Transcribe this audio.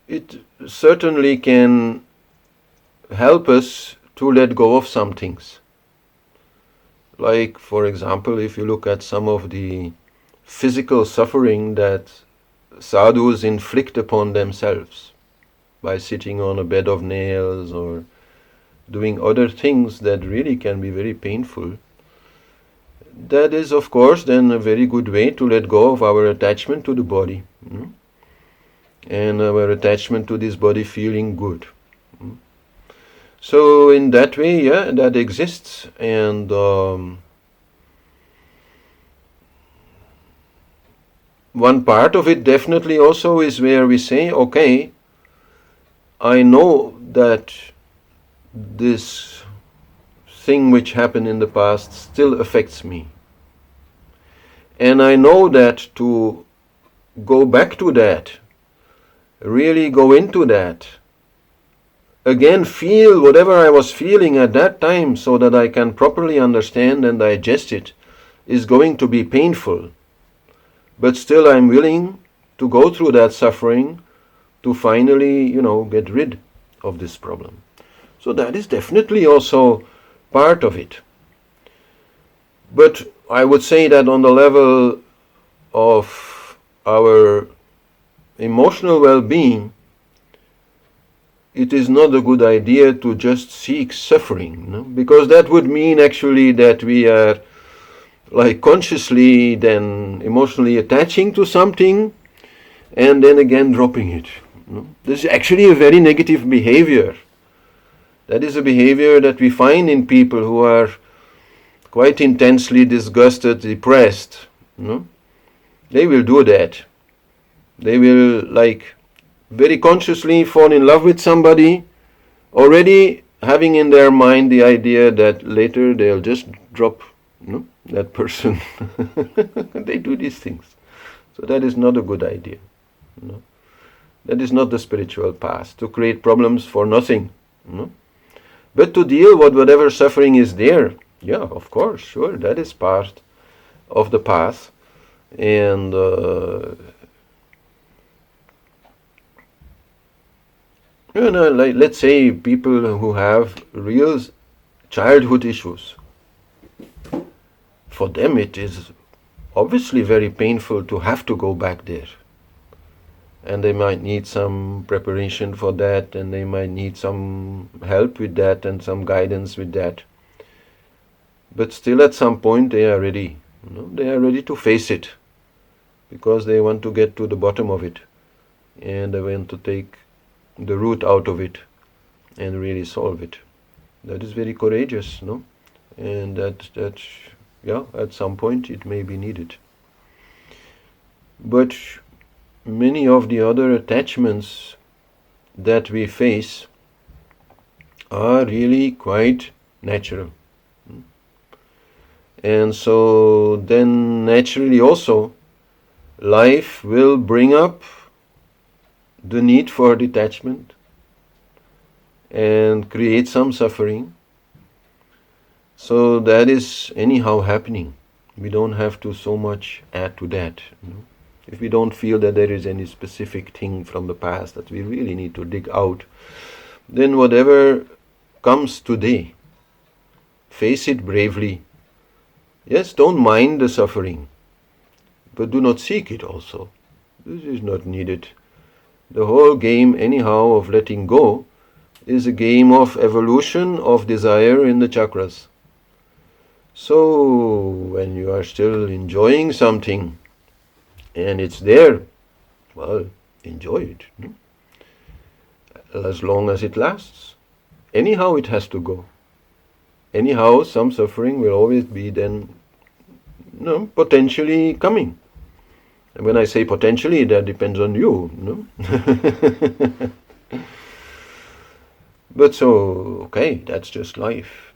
it certainly can help us to let go of some things. Like, for example, if you look at some of the physical suffering that sadhus inflict upon themselves by sitting on a bed of nails or doing other things that really can be very painful, that is, of course, then a very good way to let go of our attachment to the body, and our attachment to this body feeling good. So in that way, yeah, that exists, and one part of it definitely also is where we say, okay, I know that this thing which happened in the past still affects me. And I know that to go back to that, really go into that, again feel whatever I was feeling at that time so that I can properly understand and digest it, is going to be painful. But still I'm willing to go through that suffering to finally, get rid of this problem. So that is definitely also part of it. But I would say that on the level of our emotional well-being, it is not a good idea to just seek suffering, because that would mean actually that we are like consciously then emotionally attaching to something and then again dropping it. This is actually a very negative behavior. That is a behavior that we find in people who are quite intensely disgusted, depressed. They will do that. They will very consciously fall in love with somebody, already having in their mind the idea that later they'll just drop that person. They do these things. So that is not a good idea. That is not the spiritual path, to create problems for nothing. But to deal with whatever suffering is there, yeah, of course, sure, that is part of the path. And let's say people who have real childhood issues, for them it is obviously very painful to have to go back there. And they might need some preparation for that, and they might need some help with that and some guidance with that. But still at some point they are ready. They are ready to face it, because they want to get to the bottom of it, and they want to take the root out of it and really solve it. That is very courageous, and that at some point it may be needed. But many of the other attachments that we face are really quite natural. And so then naturally also life will bring up the need for detachment and create some suffering. So that is anyhow happening. We don't have to so much add to that. If we don't feel that there is any specific thing from the past that we really need to dig out, then whatever comes today, face it bravely. Yes, don't mind the suffering, but do not seek it also. This is not needed. The whole game anyhow of letting go is a game of evolution of desire in the chakras. So when you are still enjoying something and it's there, well, enjoy it. As long as it lasts. Anyhow it has to go. Anyhow some suffering will always be then potentially coming. And when I say potentially, that depends on you. But so, okay, that's just life.